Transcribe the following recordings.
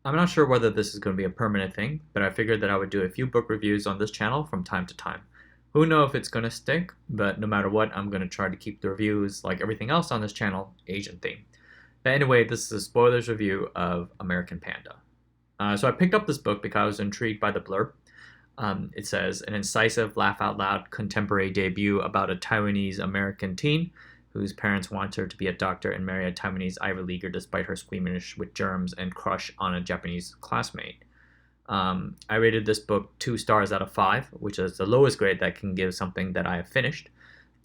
I'm not sure whether this is going to be a permanent thing, but I figured that I would do a few book reviews on this channel from time to time. Who knows if it's going to stick, but no matter what, I'm going to try to keep the reviews, like everything else on this channel, Asian themed. But anyway, this is a spoilers review of American Panda. So I picked up this book because I was intrigued by the blurb. It says, an incisive, laugh out loud contemporary debut about a Taiwanese American teen whose parents want her to be a doctor and marry a Taiwanese Ivy Leaguer despite her squeamish with germs and crush on a Japanese classmate. I rated this book 2 stars out of 5, which is the lowest grade that can give something that I have finished,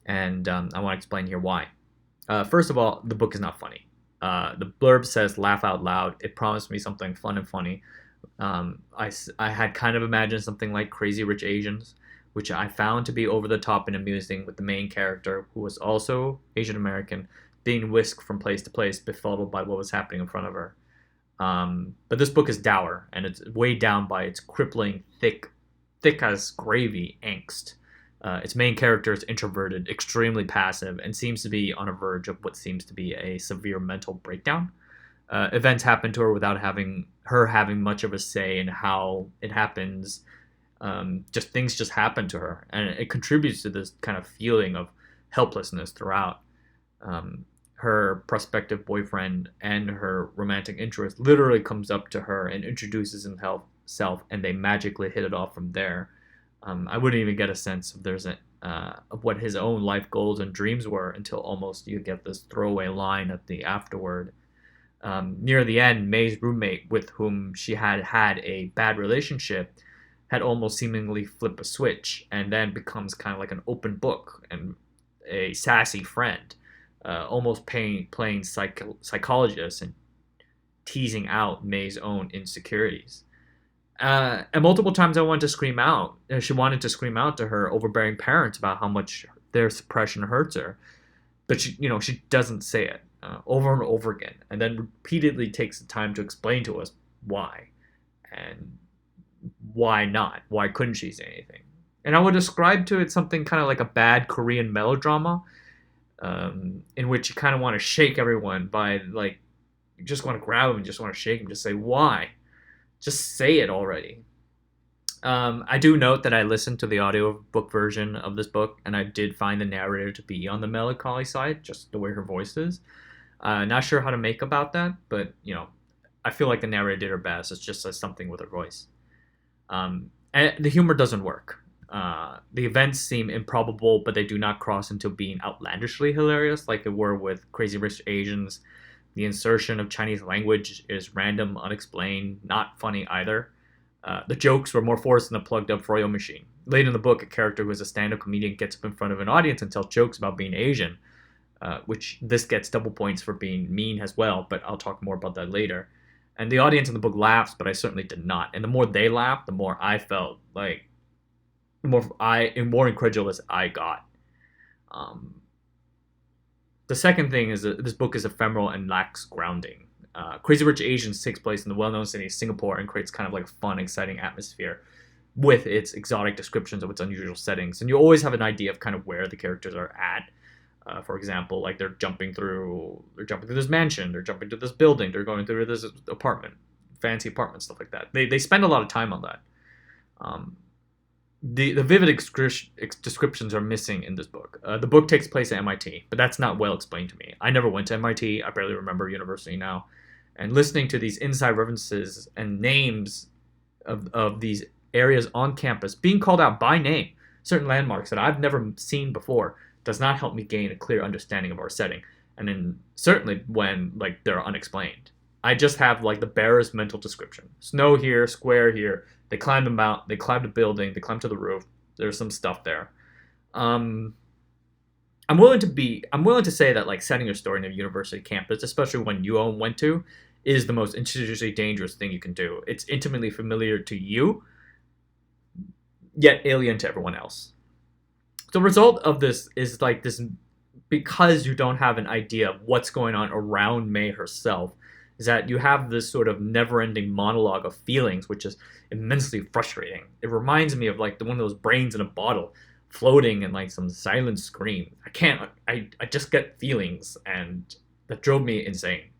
and I want to explain here why. First of all, the book is not funny. The blurb says laugh out loud. It promised me something fun and funny. I had kind of imagined something like Crazy Rich Asians, which I found to be over the top and amusing, with the main character, who was also Asian American, being whisked from place to place, befuddled by what was happening in front of her. But this book is dour, and it's weighed down by its crippling, thick as gravy angst. Its main character is introverted, extremely passive, and seems to be on a verge of what seems to be a severe mental breakdown. Events happen to her without having much of a say in how it happens. Just things just happen to her, and it contributes to this kind of feeling of helplessness throughout. Her prospective boyfriend and her romantic interest literally comes up to her and introduces himself, and they magically hit it off from there. I wouldn't even get a sense of what his own life goals and dreams were until almost you get this throwaway line at the afterward. Near the end, May's roommate, with whom she had had a bad relationship, had almost seemingly flipped a switch and then becomes kind of like an open book and a sassy friend, almost playing psychologist and teasing out May's own insecurities. And multiple times I wanted to scream out. She wanted to scream out to her overbearing parents about how much their suppression hurts her, but she doesn't say it over and over again, and then repeatedly takes the time to explain to us why, and why not? Why couldn't she say anything? And I would describe to it something kind of like a bad Korean melodrama, in which you kind of want to shake everyone by, like, you just want to grab them, just want to shake them, just say why, just say it already. I do note that I listened to the audiobook version of this book, and I did find the narrator to be on the melancholy side, just the way her voice is. Not sure how to make about that, but I feel like the narrator did her best. It's just something with her voice. And the humor doesn't work. The events seem improbable, but they do not cross into being outlandishly hilarious like they were with Crazy Rich Asians. The insertion of Chinese language is random, unexplained, not funny either. The jokes were more forced than a plugged-up Froyo machine. Late in the book, a character who is a stand-up comedian gets up in front of an audience and tells jokes about being Asian, which this gets double points for being mean as well, but I'll talk more about that later. And the audience in the book laughs, but I certainly did not. And the more they laughed, the more I felt like, more incredulous I got. The second thing is that this book is ephemeral and lacks grounding. Crazy Rich Asians takes place in the well-known city of Singapore and creates kind of like a fun, exciting atmosphere with its exotic descriptions of its unusual settings. And you always have an idea of kind of where the characters are at. For example, like they're jumping through this mansion, they're jumping to this building, they're going through this apartment, fancy apartment, stuff like that. They spend a lot of time on that. The vivid descriptions are missing in this book. The book takes place at MIT, but that's not well explained to me. I never went to MIT. I barely remember university now. And listening to these inside references and names of these areas on campus being called out by name, certain landmarks that I've never seen before, does not help me gain a clear understanding of our setting. And then certainly when they're unexplained. I just have the barest mental description. Snow here, square here. They climbed the mountain, they climbed a building, they climbed to the roof. There's some stuff there. I'm willing to say that setting your story in a university campus, especially when you went to, is the most institutionally dangerous thing you can do. It's intimately familiar to you, yet alien to everyone else. The result of this is this, because you don't have an idea of what's going on around May herself, is that you have this sort of never-ending monologue of feelings, which is immensely frustrating. It reminds me of one of those brains in a bottle floating in some silent scream. I just get feelings, and that drove me insane.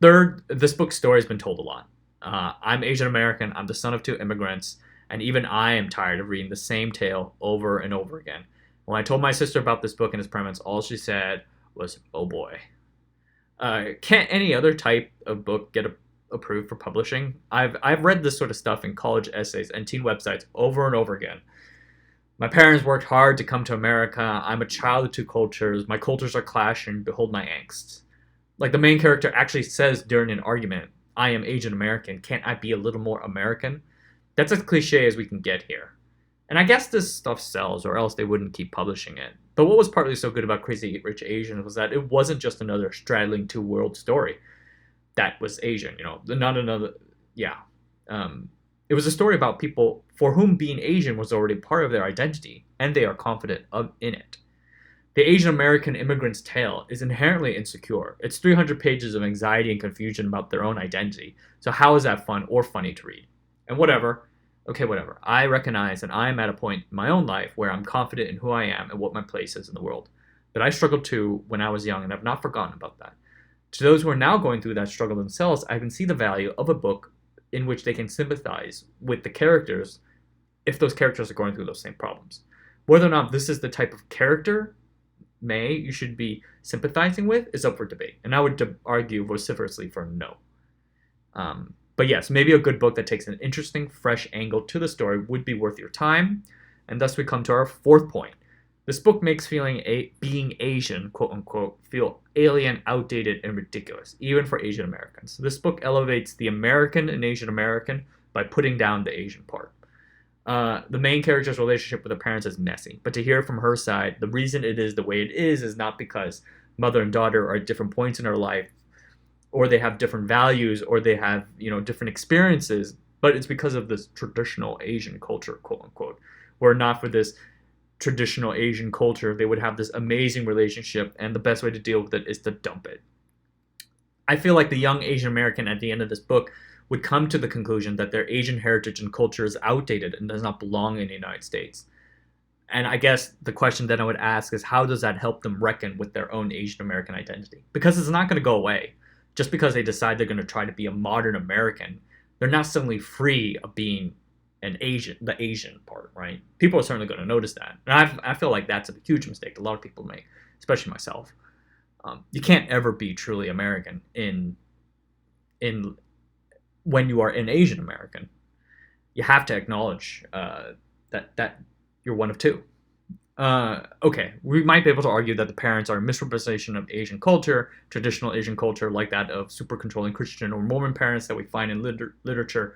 Third, this book's story has been told a lot. I'm Asian American, I'm the son of two immigrants, and even I am tired of reading the same tale over and over again. When I told my sister about this book and its premise, all she said was, "Oh boy." Can't any other type of book get approved for publishing? I've read this sort of stuff in college essays and teen websites over and over again. My parents worked hard to come to America. I'm a child of two cultures. My cultures are clashing. Behold my angst. Like the main character actually says during an argument, "I am Asian American. Can't I be a little more American?" That's as cliche as we can get here. And I guess this stuff sells, or else they wouldn't keep publishing it. But what was partly so good about Crazy Rich Asians was that it wasn't just another straddling two world story that was Asian, not another, yeah. It was a story about people for whom being Asian was already part of their identity, and they are confident in it. The Asian American immigrant's tale is inherently insecure. It's 300 pages of anxiety and confusion about their own identity. So how is that fun or funny to read? And whatever. Okay, whatever. I recognize that I am at a point in my own life where I'm confident in who I am and what my place is in the world. But I struggled too when I was young, and I've not forgotten about that. To those who are now going through that struggle themselves, I can see the value of a book in which they can sympathize with the characters if those characters are going through those same problems. Whether or not this is the type of character you should be sympathizing with is up for debate, and I would argue vociferously for no. But yes, maybe a good book that takes an interesting, fresh angle to the story would be worth your time. And thus we come to our fourth point. This book makes being Asian, quote unquote, feel alien, outdated, and ridiculous, even for Asian Americans. This book elevates the American and Asian American by putting down the Asian part. The main character's relationship with her parents is messy, but to hear from her side, the reason it is the way it is not because mother and daughter are at different points in her life, or they have different values, or they have, different experiences, but it's because of this traditional Asian culture, quote unquote. Were it not for this traditional Asian culture, they would have this amazing relationship, and the best way to deal with it is to dump it. I feel like the young Asian American at the end of this book would come to the conclusion that their Asian heritage and culture is outdated and does not belong in the United States. And I guess the question that I would ask is, how does that help them reckon with their own Asian American identity? Because it's not going to go away. Just because they decide they're going to try to be a modern American, they're not suddenly free of being the Asian part, right? People are certainly going to notice that. And I feel like that's a huge mistake a lot of people make, especially myself. You can't ever be truly American in when you are an Asian American. You have to acknowledge that you're one of two. Okay, we might be able to argue that the parents are a misrepresentation of Asian culture, traditional Asian culture, like that of super controlling Christian or Mormon parents that we find in literature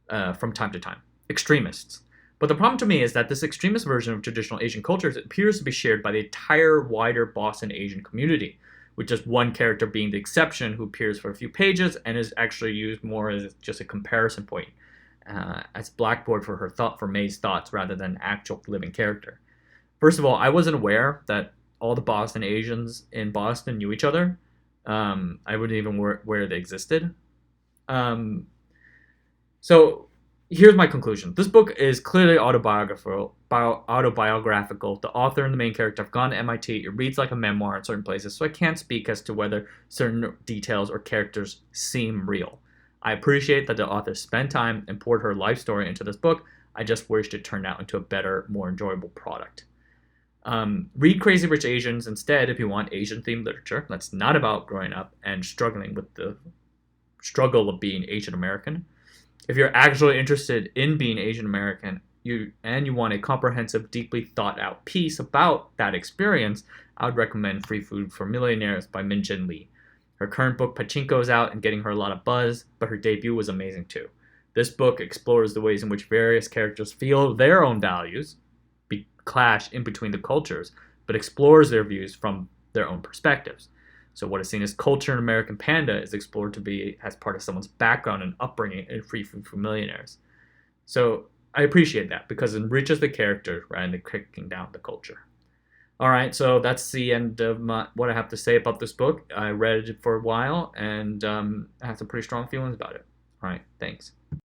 from time to time. Extremists. But the problem to me is that this extremist version of traditional Asian cultures appears to be shared by the entire wider Boston Asian community, with just one character being the exception who appears for a few pages and is actually used more as just a comparison point, as blackboard for May's thoughts rather than actual living character. First of all, I wasn't aware that all the Boston Asians in Boston knew each other. I wouldn't even aware they existed. So here's my conclusion. This book is clearly autobiographical. The author and the main character have gone to MIT. It reads like a memoir in certain places, so I can't speak as to whether certain details or characters seem real. I appreciate that the author spent time and poured her life story into this book. I just wished it turned out into a better, more enjoyable product. Read Crazy Rich Asians instead if you want Asian-themed literature that's not about growing up and struggling with the struggle of being Asian American. If you're actually interested in being Asian American you want a comprehensive, deeply thought-out piece about that experience, I would recommend Free Food for Millionaires by Min Jin Lee. Her current book Pachinko is out and getting her a lot of buzz, but her debut was amazing too. This book explores the ways in which various characters feel their own values, clash in between the cultures, but explores their views from their own perspectives. So what is seen as culture in American Panda is explored to be as part of someone's background and upbringing in Free Food for Millionaires. So I appreciate that because it enriches the character rather than kicking down the culture. All right, so that's the end of what I have to say about this book. I read it for a while and I have some pretty strong feelings about it. All right, thanks.